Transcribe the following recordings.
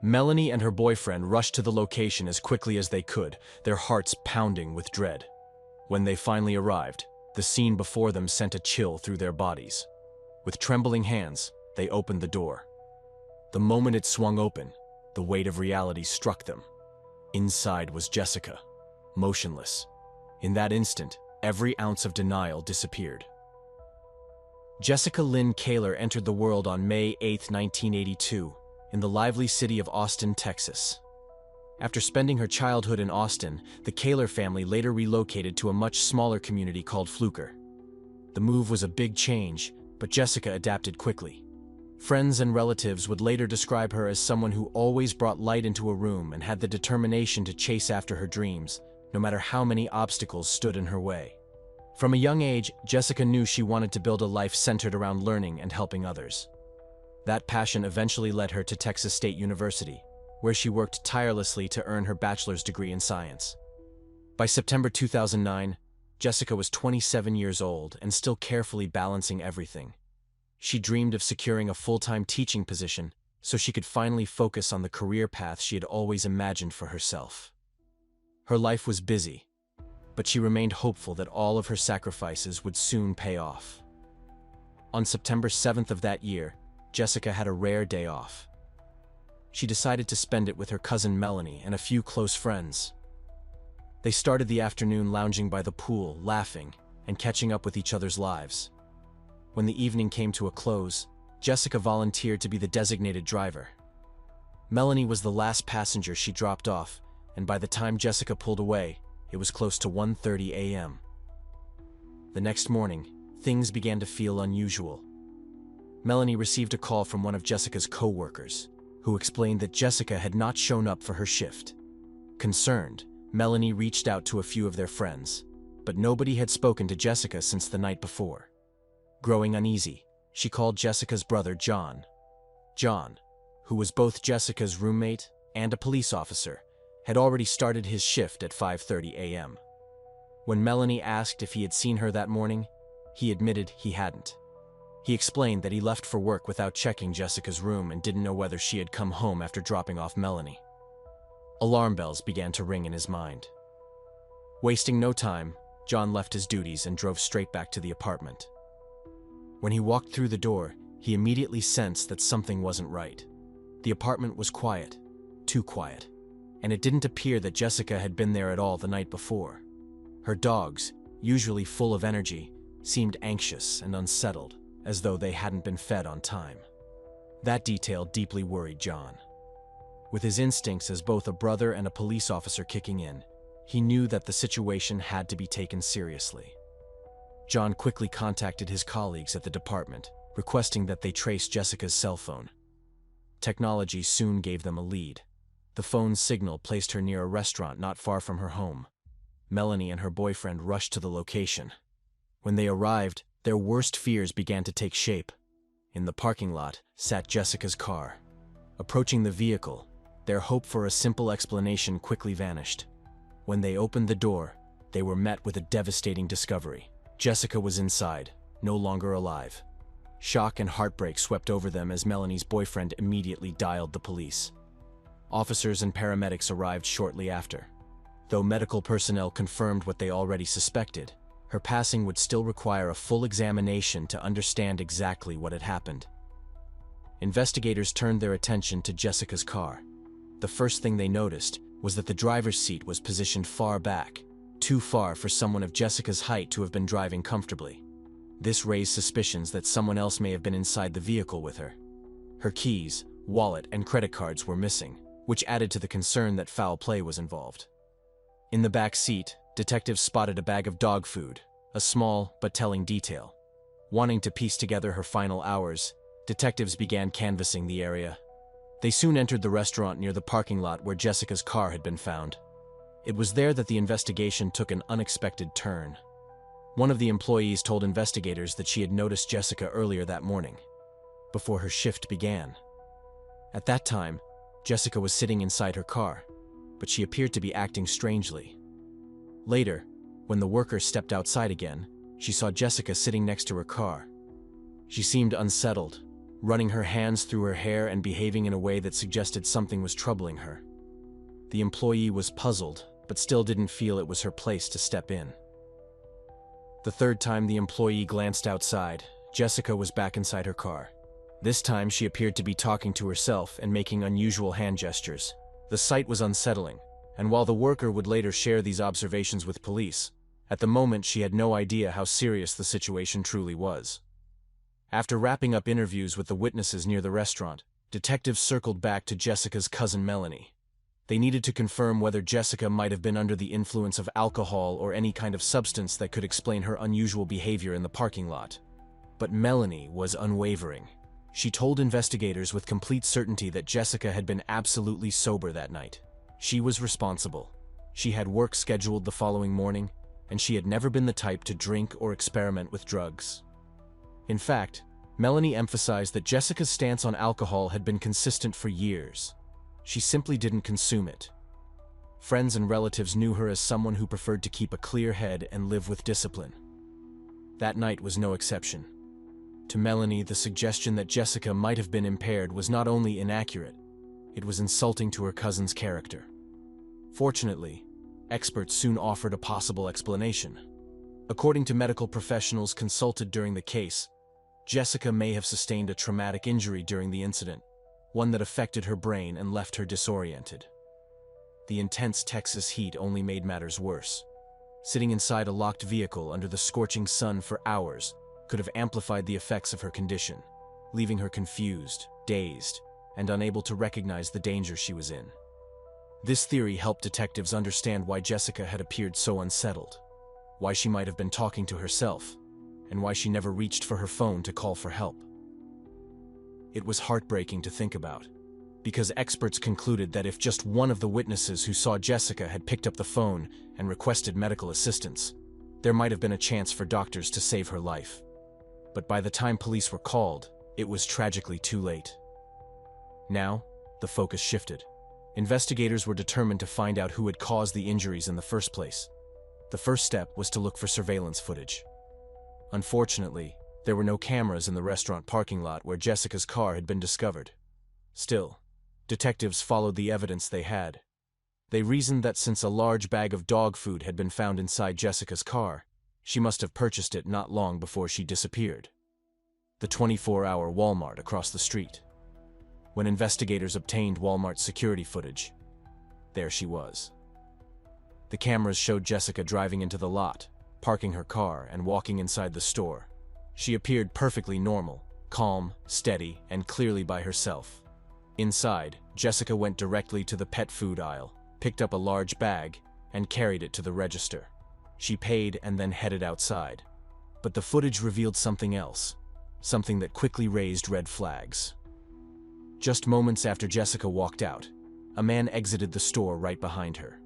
Melanie and her boyfriend rushed to the location as quickly as they could, their hearts pounding with dread. When they finally arrived, the scene before them sent a chill through their bodies. With trembling hands, they opened the door. The moment it swung open, the weight of reality struck them. Inside was Jessica, motionless. In that instant, every ounce of denial disappeared. Jessica Lynn Kaler entered the world on May 8, 1982, in the lively city of Austin, Texas. After spending her childhood in Austin, the Kaler family later relocated to a much smaller community called Fluker. The move was a big change, but Jessica adapted quickly. Friends and relatives would later describe her as someone who always brought light into a room and had the determination to chase after her dreams, no matter how many obstacles stood in her way. From a young age, Jessica knew she wanted to build a life centered around learning and helping others. That passion eventually led her to Texas State University, where she worked tirelessly to earn her bachelor's degree in science. By September 2009, Jessica was 27 years old and still carefully balancing everything. She dreamed of securing a full-time teaching position so she could finally focus on the career path she had always imagined for herself. Her life was busy, but she remained hopeful that all of her sacrifices would soon pay off. On September 7th of that year, Jessica had a rare day off. She decided to spend it with her cousin Melanie and a few close friends. They started the afternoon lounging by the pool, laughing, and catching up with each other's lives. When the evening came to a close, Jessica volunteered to be the designated driver. Melanie was the last passenger she dropped off, and by the time Jessica pulled away, it was close to 1:30 a.m. The next morning, things began to feel unusual. Melanie received a call from one of Jessica's co-workers, who explained that Jessica had not shown up for her shift. Concerned, Melanie reached out to a few of their friends, but nobody had spoken to Jessica since the night before. Growing uneasy, she called Jessica's brother John. John, who was both Jessica's roommate and a police officer, had already started his shift at 5:30 a.m. When Melanie asked if he had seen her that morning, he admitted he hadn't. He explained that he left for work without checking Jessica's room and didn't know whether she had come home after dropping off Melanie. Alarm bells began to ring in his mind. Wasting no time, John left his duties and drove straight back to the apartment. When he walked through the door, he immediately sensed that something wasn't right. The apartment was quiet, too quiet, and it didn't appear that Jessica had been there at all the night before. Her dogs, usually full of energy, seemed anxious and unsettled, as though they hadn't been fed on time. That detail deeply worried John. With his instincts as both a brother and a police officer kicking in, he knew that the situation had to be taken seriously. John quickly contacted his colleagues at the department, requesting that they trace Jessica's cell phone. Technology soon gave them a lead. The phone's signal placed her near a restaurant not far from her home. Melanie and her boyfriend rushed to the location. When they arrived, their worst fears began to take shape. In the parking lot sat Jessica's car. Approaching the vehicle, their hope for a simple explanation quickly vanished. When they opened the door, they were met with a devastating discovery. Jessica was inside, no longer alive. Shock and heartbreak swept over them as Melanie's boyfriend immediately dialed the police. Officers and paramedics arrived shortly after. Though medical personnel confirmed what they already suspected, her passing would still require a full examination to understand exactly what had happened. Investigators turned their attention to Jessica's car. The first thing they noticed was that the driver's seat was positioned far back, too far for someone of Jessica's height to have been driving comfortably. This raised suspicions that someone else may have been inside the vehicle with her. Her keys, wallet, and credit cards were missing, which added to the concern that foul play was involved. In the back seat, detectives spotted a bag of dog food, a small but telling detail. Wanting to piece together her final hours, detectives began canvassing the area. They soon entered the restaurant near the parking lot where Jessica's car had been found. It was there that the investigation took an unexpected turn. One of the employees told investigators that she had noticed Jessica earlier that morning, before her shift began. At that time, Jessica was sitting inside her car, but she appeared to be acting strangely. Later, when the worker stepped outside again, she saw Jessica sitting next to her car. She seemed unsettled, running her hands through her hair and behaving in a way that suggested something was troubling her. The employee was puzzled, but still didn't feel it was her place to step in. The third time the employee glanced outside, Jessica was back inside her car. This time she appeared to be talking to herself and making unusual hand gestures. The sight was unsettling, and while the worker would later share these observations with police, at the moment she had no idea how serious the situation truly was. After wrapping up interviews with the witnesses near the restaurant, detectives circled back to Jessica's cousin Melanie. They needed to confirm whether Jessica might have been under the influence of alcohol or any kind of substance that could explain her unusual behavior in the parking lot. But Melanie was unwavering. She told investigators with complete certainty that Jessica had been absolutely sober that night. She was responsible. She had work scheduled the following morning, and she had never been the type to drink or experiment with drugs. In fact, Melanie emphasized that Jessica's stance on alcohol had been consistent for years. She simply didn't consume it. Friends and relatives knew her as someone who preferred to keep a clear head and live with discipline. That night was no exception. To Melanie, the suggestion that Jessica might have been impaired was not only inaccurate, it was insulting to her cousin's character. Fortunately, experts soon offered a possible explanation. According to medical professionals consulted during the case, Jessica may have sustained a traumatic injury during the incident, one that affected her brain and left her disoriented. The intense Texas heat only made matters worse. Sitting inside a locked vehicle under the scorching sun for hours could have amplified the effects of her condition, leaving her confused, dazed, and unable to recognize the danger she was in. This theory helped detectives understand why Jessica had appeared so unsettled, why she might have been talking to herself, and why she never reached for her phone to call for help. It was heartbreaking to think about, because experts concluded that if just one of the witnesses who saw Jessica had picked up the phone and requested medical assistance, there might have been a chance for doctors to save her life. But by the time police were called, it was tragically too late. Now, the focus shifted. Investigators were determined to find out who had caused the injuries in the first place. The first step was to look for surveillance footage. Unfortunately, there were no cameras in the restaurant parking lot where Jessica's car had been discovered. Still, detectives followed the evidence they had. They reasoned that since a large bag of dog food had been found inside Jessica's car, she must have purchased it not long before she disappeared. The 24-hour Walmart across the street. When investigators obtained Walmart's security footage, there she was. The cameras showed Jessica driving into the lot, parking her car, and walking inside the store. She appeared perfectly normal, calm, steady, and clearly by herself. Inside, Jessica went directly to the pet food aisle, picked up a large bag, and carried it to the register. She paid and then headed outside. But the footage revealed something else, something that quickly raised red flags. Just moments after Jessica walked out, a man exited the store right behind her.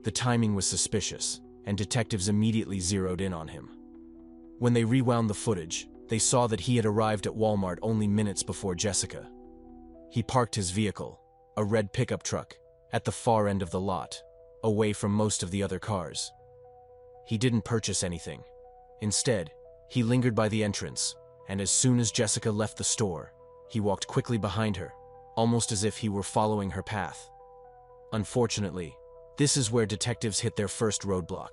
The timing was suspicious, and detectives immediately zeroed in on him. When they rewound the footage, they saw that he had arrived at Walmart only minutes before Jessica. He parked his vehicle, a red pickup truck, at the far end of the lot, away from most of the other cars. He didn't purchase anything. Instead, he lingered by the entrance, and as soon as Jessica left the store, he walked quickly behind her, almost as if he were following her path. Unfortunately, this is where detectives hit their first roadblock.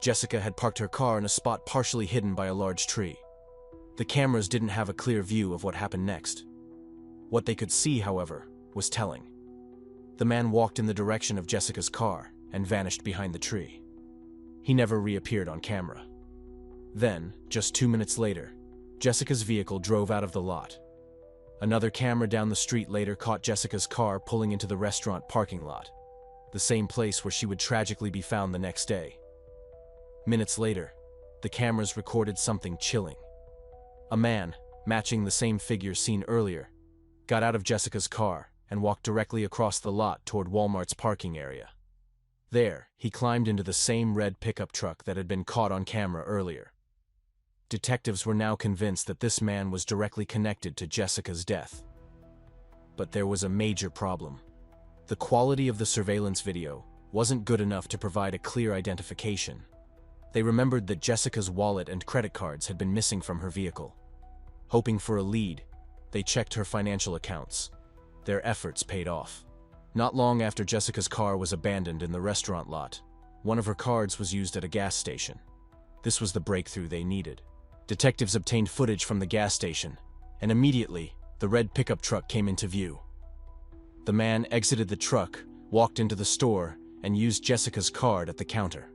Jessica had parked her car in a spot partially hidden by a large tree. The cameras didn't have a clear view of what happened next. What they could see, however, was telling. The man walked in the direction of Jessica's car and vanished behind the tree. He never reappeared on camera. Then, just 2 minutes later, Jessica's vehicle drove out of the lot. Another camera down the street later caught Jessica's car pulling into the restaurant parking lot, the same place where she would tragically be found the next day. Minutes later, the cameras recorded something chilling. A man, matching the same figure seen earlier, got out of Jessica's car and walked directly across the lot toward Walmart's parking area. There, he climbed into the same red pickup truck that had been caught on camera earlier. Detectives were now convinced that this man was directly connected to Jessica's death. But there was a major problem. The quality of the surveillance video wasn't good enough to provide a clear identification. They remembered that Jessica's wallet and credit cards had been missing from her vehicle. Hoping for a lead, they checked her financial accounts. Their efforts paid off. Not long after Jessica's car was abandoned in the restaurant lot, one of her cards was used at a gas station. This was the breakthrough they needed. Detectives obtained footage from the gas station, and immediately, the red pickup truck came into view. The man exited the truck, walked into the store, and used Jessica's card at the counter.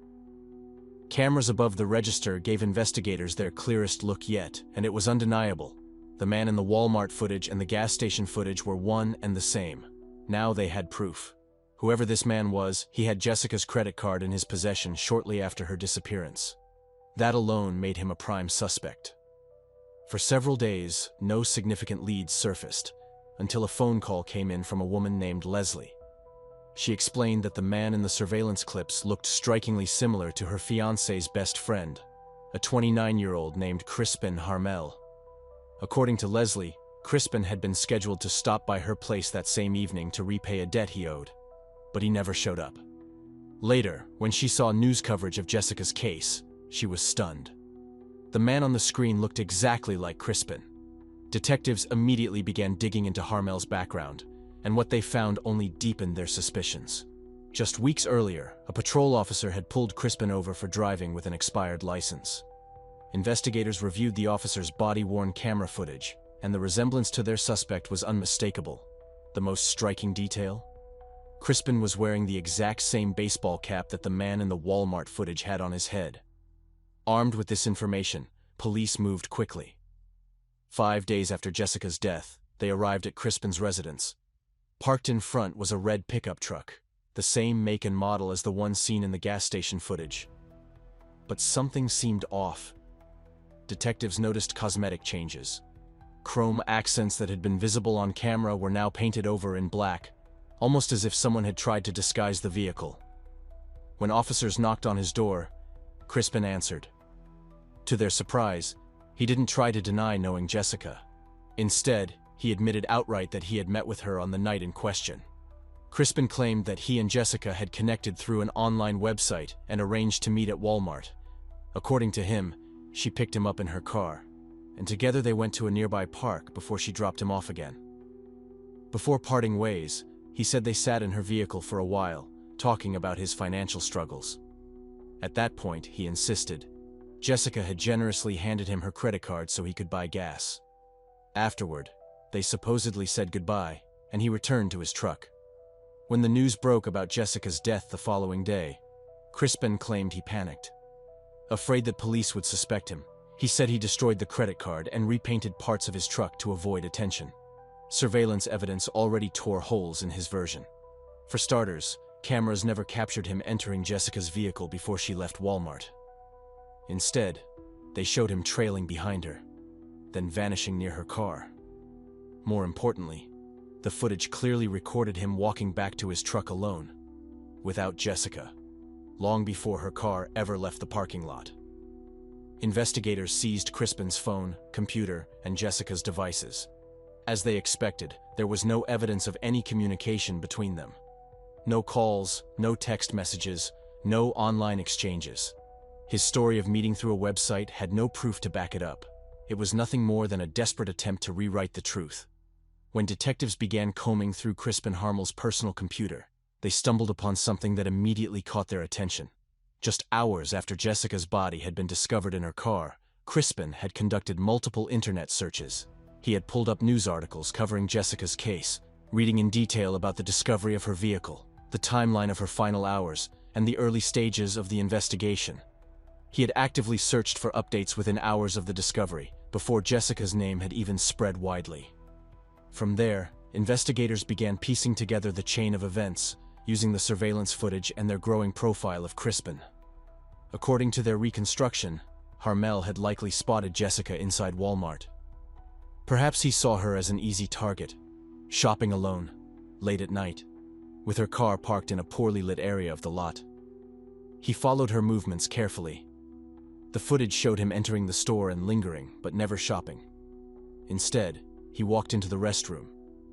Cameras above the register gave investigators their clearest look yet, and it was undeniable. The man in the Walmart footage and the gas station footage were one and the same. Now they had proof. Whoever this man was, he had Jessica's credit card in his possession shortly after her disappearance. That alone made him a prime suspect. For several days, no significant leads surfaced, until a phone call came in from a woman named Leslie. She explained that the man in the surveillance clips looked strikingly similar to her fiancé's best friend, a 29-year-old named Crispin Harmel. According to Leslie, Crispin had been scheduled to stop by her place that same evening to repay a debt he owed, but he never showed up. Later, when she saw news coverage of Jessica's case, she was stunned. The man on the screen looked exactly like Crispin. Detectives immediately began digging into Harmel's background, and what they found only deepened their suspicions. Just weeks earlier, a patrol officer had pulled Crispin over for driving with an expired license. Investigators reviewed the officer's body-worn camera footage, and the resemblance to their suspect was unmistakable. The most striking detail? Crispin was wearing the exact same baseball cap that the man in the Walmart footage had on his head. Armed with this information, police moved quickly. 5 days after Jessica's death, they arrived at Crispin's residence. Parked in front was a red pickup truck, the same make and model as the one seen in the gas station footage. But something seemed off. Detectives noticed cosmetic changes. Chrome accents that had been visible on camera were now painted over in black, almost as if someone had tried to disguise the vehicle. When officers knocked on his door, Crispin answered. To their surprise, he didn't try to deny knowing Jessica. Instead, he admitted outright that he had met with her on the night in question. Crispin claimed that he and Jessica had connected through an online website and arranged to meet at Walmart. According to him, she picked him up in her car, and together they went to a nearby park before she dropped him off again. Before parting ways, he said they sat in her vehicle for a while, talking about his financial struggles. At that point, he insisted, Jessica had generously handed him her credit card so he could buy gas. Afterward, they supposedly said goodbye, and he returned to his truck. When the news broke about Jessica's death the following day, Crispin claimed he panicked. Afraid that police would suspect him, he said he destroyed the credit card and repainted parts of his truck to avoid attention. Surveillance evidence already tore holes in his version. For starters, cameras never captured him entering Jessica's vehicle before she left Walmart. Instead, they showed him trailing behind her, then vanishing near her car. More importantly, the footage clearly recorded him walking back to his truck alone, without Jessica, long before her car ever left the parking lot. Investigators seized Crispin's phone, computer, and Jessica's devices. As they expected, there was no evidence of any communication between them. No calls, no text messages, no online exchanges. His story of meeting through a website had no proof to back it up. It was nothing more than a desperate attempt to rewrite the truth. When detectives began combing through Crispin Harmel's personal computer, they stumbled upon something that immediately caught their attention. Just hours after Jessica's body had been discovered in her car, Crispin had conducted multiple internet searches. He had pulled up news articles covering Jessica's case, reading in detail about the discovery of her vehicle, the timeline of her final hours, and the early stages of the investigation. He had actively searched for updates within hours of the discovery, before Jessica's name had even spread widely. From there, investigators began piecing together the chain of events, using the surveillance footage and their growing profile of Crispin. According to their reconstruction, Harmel had likely spotted Jessica inside Walmart. Perhaps he saw her as an easy target, shopping alone, late at night, with her car parked in a poorly lit area of the lot. He followed her movements carefully. The footage showed him entering the store and lingering, but never shopping. Instead, he walked into the restroom,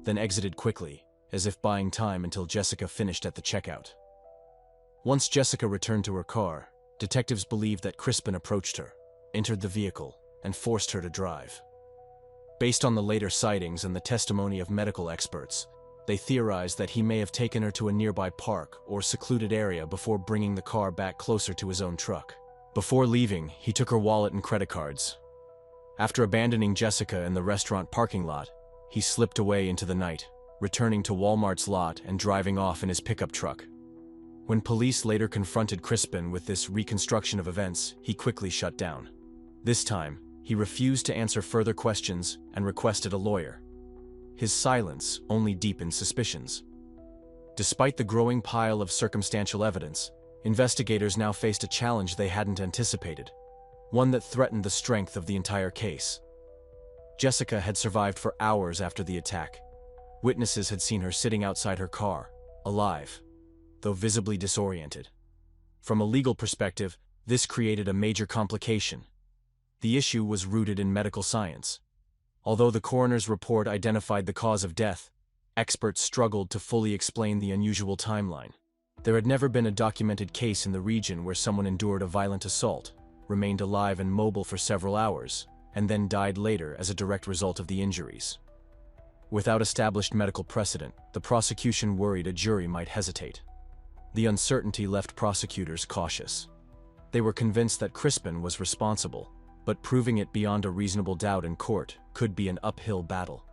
then exited quickly, as if buying time until Jessica finished at the checkout. Once Jessica returned to her car, detectives believed that Crispin approached her, entered the vehicle, and forced her to drive. Based on the later sightings and the testimony of medical experts, they theorized that he may have taken her to a nearby park or secluded area before bringing the car back closer to his own truck. Before leaving, he took her wallet and credit cards. After abandoning Jessica in the restaurant parking lot, he slipped away into the night, returning to Walmart's lot and driving off in his pickup truck. When police later confronted Crispin with this reconstruction of events, he quickly shut down. This time, he refused to answer further questions and requested a lawyer. His silence only deepened suspicions. Despite the growing pile of circumstantial evidence, investigators now faced a challenge they hadn't anticipated, one that threatened the strength of the entire case. Jessica had survived for hours after the attack. Witnesses had seen her sitting outside her car, alive, though visibly disoriented. From a legal perspective, this created a major complication. The issue was rooted in medical science. Although the coroner's report identified the cause of death, experts struggled to fully explain the unusual timeline. There had never been a documented case in the region where someone endured a violent assault, remained alive and mobile for several hours, and then died later as a direct result of the injuries. Without established medical precedent, the prosecution worried a jury might hesitate. The uncertainty left prosecutors cautious. They were convinced that Crispin was responsible, but proving it beyond a reasonable doubt in court could be an uphill battle.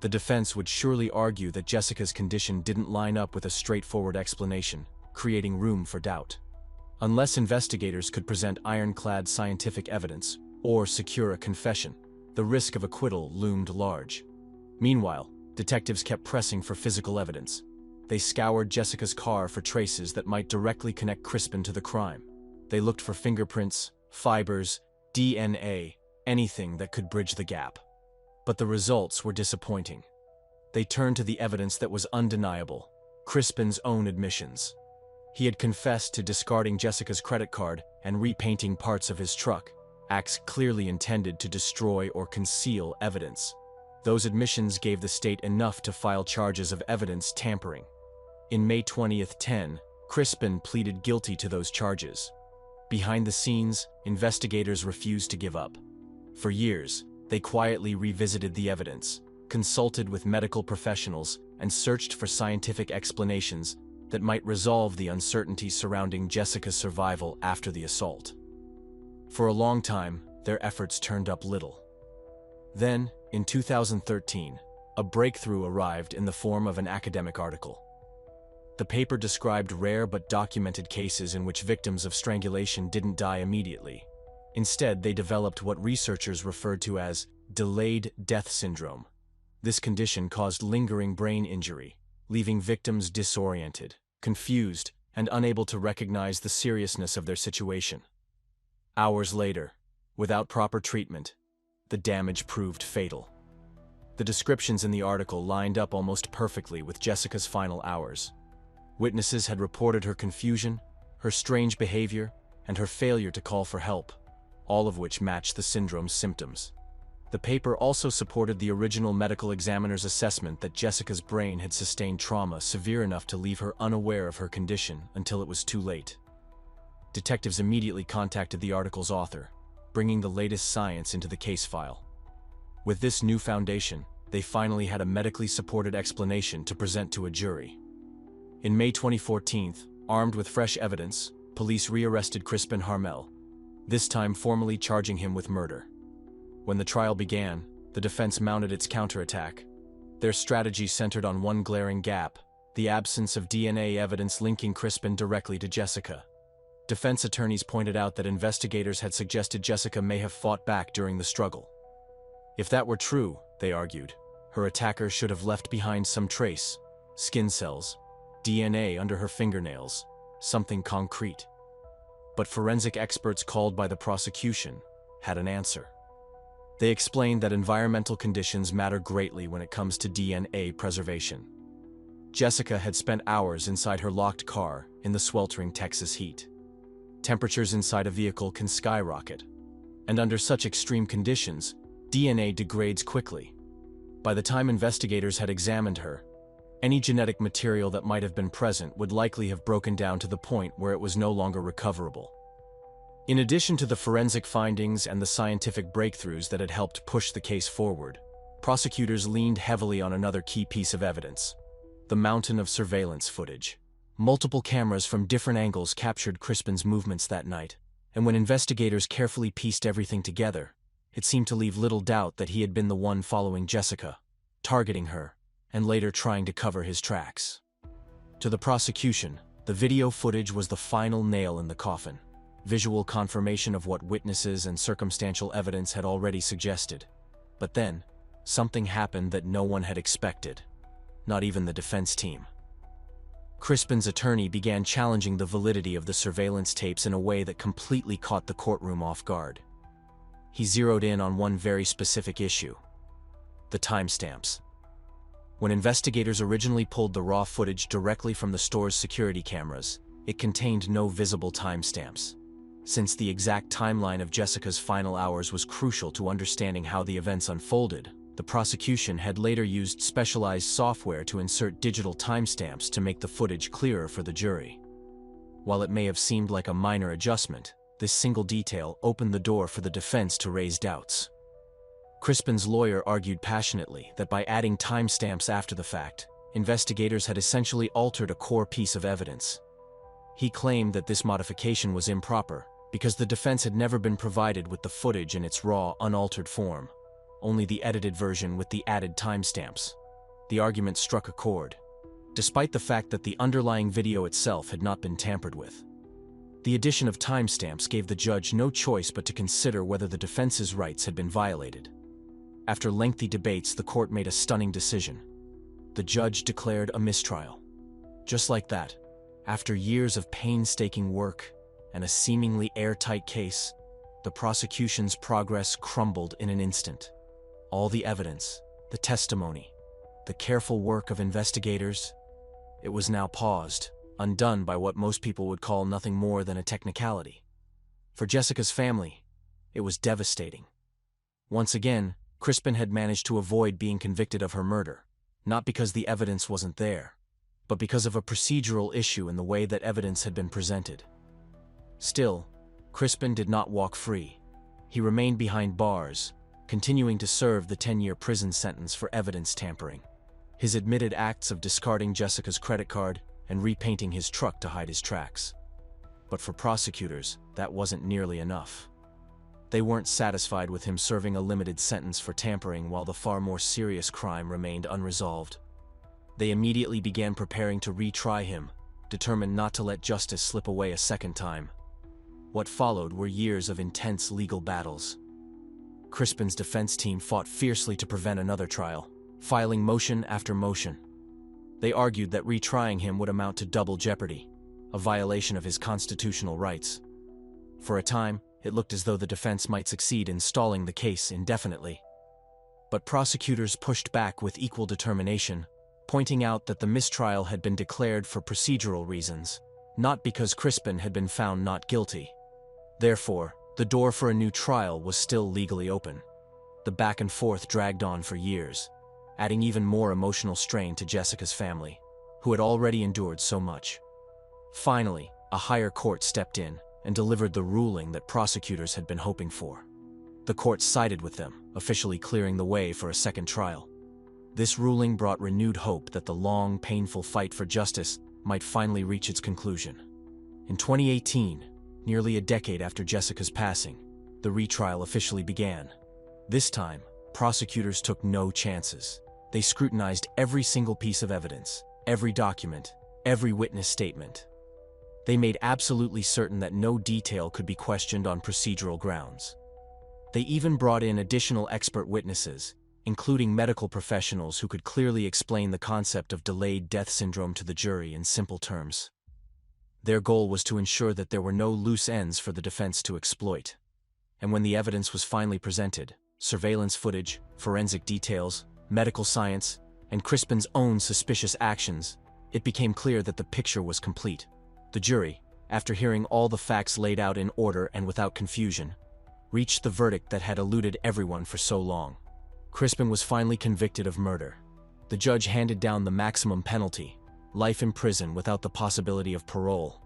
The defense would surely argue that Jessica's condition didn't line up with a straightforward explanation, creating room for doubt. Unless investigators could present ironclad scientific evidence or secure a confession, the risk of acquittal loomed large. Meanwhile, detectives kept pressing for physical evidence. They scoured Jessica's car for traces that might directly connect Crispin to the crime. They looked for fingerprints, fibers, DNA, anything that could bridge the gap. But the results were disappointing. They turned to the evidence that was undeniable: Crispin's own admissions. He had confessed to discarding Jessica's credit card and repainting parts of his truck, acts clearly intended to destroy or conceal evidence. Those admissions gave the state enough to file charges of evidence tampering. In May 2010, Crispin pleaded guilty to those charges. Behind the scenes, investigators refused to give up. For years, they quietly revisited the evidence, consulted with medical professionals, and searched for scientific explanations that might resolve the uncertainty surrounding Jessica's survival after the assault. For a long time, their efforts turned up little. Then, in 2013, a breakthrough arrived in the form of an academic article. The paper described rare but documented cases in which victims of strangulation didn't die immediately. Instead, they developed what researchers referred to as delayed death syndrome. This condition caused lingering brain injury, leaving victims disoriented, confused, and unable to recognize the seriousness of their situation. Hours later, without proper treatment, the damage proved fatal. The descriptions in the article lined up almost perfectly with Jessica's final hours. Witnesses had reported her confusion, her strange behavior, and her failure to call for help, all of which matched the syndrome's symptoms. The paper also supported the original medical examiner's assessment that Jessica's brain had sustained trauma severe enough to leave her unaware of her condition until it was too late. Detectives immediately contacted the article's author, bringing the latest science into the case file. With this new foundation, they finally had a medically supported explanation to present to a jury. In May 2014, armed with fresh evidence, police rearrested Crispin Harmel, this time formally charging him with murder. When the trial began, the defense mounted its counterattack. Their strategy centered on one glaring gap: the absence of DNA evidence linking Crispin directly to Jessica. Defense attorneys pointed out that investigators had suggested Jessica may have fought back during the struggle. If that were true, they argued, her attacker should have left behind some trace: skin cells, DNA under her fingernails, something concrete. But forensic experts called by the prosecution had an answer. They explained that environmental conditions matter greatly when it comes to DNA preservation. Jessica had spent hours inside her locked car in the sweltering Texas heat. Temperatures inside a vehicle can skyrocket, and under such extreme conditions, DNA degrades quickly. By the time investigators had examined her, any genetic material that might have been present would likely have broken down to the point where it was no longer recoverable. In addition to the forensic findings and the scientific breakthroughs that had helped push the case forward, prosecutors leaned heavily on another key piece of evidence: the mountain of surveillance footage. Multiple cameras from different angles captured Crispin's movements that night, and when investigators carefully pieced everything together, it seemed to leave little doubt that he had been the one following Jessica, targeting her, and later trying to cover his tracks. To the prosecution, the video footage was the final nail in the coffin, visual confirmation of what witnesses and circumstantial evidence had already suggested. But then, something happened that no one had expected, not even the defense team. Crispin's attorney began challenging the validity of the surveillance tapes in a way that completely caught the courtroom off guard. He zeroed in on one very specific issue: the timestamps. When investigators originally pulled the raw footage directly from the store's security cameras, it contained no visible timestamps. Since the exact timeline of Jessica's final hours was crucial to understanding how the events unfolded, the prosecution had later used specialized software to insert digital timestamps to make the footage clearer for the jury. While it may have seemed like a minor adjustment, this single detail opened the door for the defense to raise doubts. Crispin's lawyer argued passionately that by adding timestamps after the fact, investigators had essentially altered a core piece of evidence. He claimed that this modification was improper because the defense had never been provided with the footage in its raw, unaltered form, only the edited version with the added timestamps. The argument struck a chord, despite the fact that the underlying video itself had not been tampered with. The addition of timestamps gave the judge no choice but to consider whether the defense's rights had been violated. After lengthy debates, the court made a stunning decision. The judge declared a mistrial. Just like that, after years of painstaking work and a seemingly airtight case, the prosecution's progress crumbled in an instant. All the evidence, the testimony, the careful work of investigators, it was now paused, undone by what most people would call nothing more than a technicality. For Jessica's family, it was devastating. Once again, Crispin had managed to avoid being convicted of her murder, not because the evidence wasn't there, but because of a procedural issue in the way that evidence had been presented. Still, Crispin did not walk free. He remained behind bars, continuing to serve the 10-year prison sentence for evidence tampering. His admitted acts of discarding Jessica's credit card and repainting his truck to hide his tracks. But for prosecutors, that wasn't nearly enough. They weren't satisfied with him serving a limited sentence for tampering while the far more serious crime remained unresolved. They immediately began preparing to retry him, determined not to let justice slip away a second time. What followed were years of intense legal battles. Crispin's defense team fought fiercely to prevent another trial, filing motion after motion. They argued that retrying him would amount to double jeopardy, a violation of his constitutional rights. For a time, it looked as though the defense might succeed in stalling the case indefinitely. But prosecutors pushed back with equal determination, pointing out that the mistrial had been declared for procedural reasons, not because Crispin had been found not guilty. Therefore, the door for a new trial was still legally open. The back and forth dragged on for years, adding even more emotional strain to Jessica's family, who had already endured so much. Finally, a higher court stepped in and delivered the ruling that prosecutors had been hoping for. The court sided with them, officially clearing the way for a second trial. This ruling brought renewed hope that the long, painful fight for justice might finally reach its conclusion. In 2018, nearly a decade after Jessica's passing, the retrial officially began. This time, prosecutors took no chances. They scrutinized every single piece of evidence, every document, every witness statement. They made absolutely certain that no detail could be questioned on procedural grounds. They even brought in additional expert witnesses, including medical professionals who could clearly explain the concept of delayed death syndrome to the jury in simple terms. Their goal was to ensure that there were no loose ends for the defense to exploit. And when the evidence was finally presented, surveillance footage, forensic details, medical science, and Crispin's own suspicious actions, it became clear that the picture was complete. The jury, after hearing all the facts laid out in order and without confusion, reached the verdict that had eluded everyone for so long. Crispin was finally convicted of murder. The judge handed down the maximum penalty, life in prison without the possibility of parole.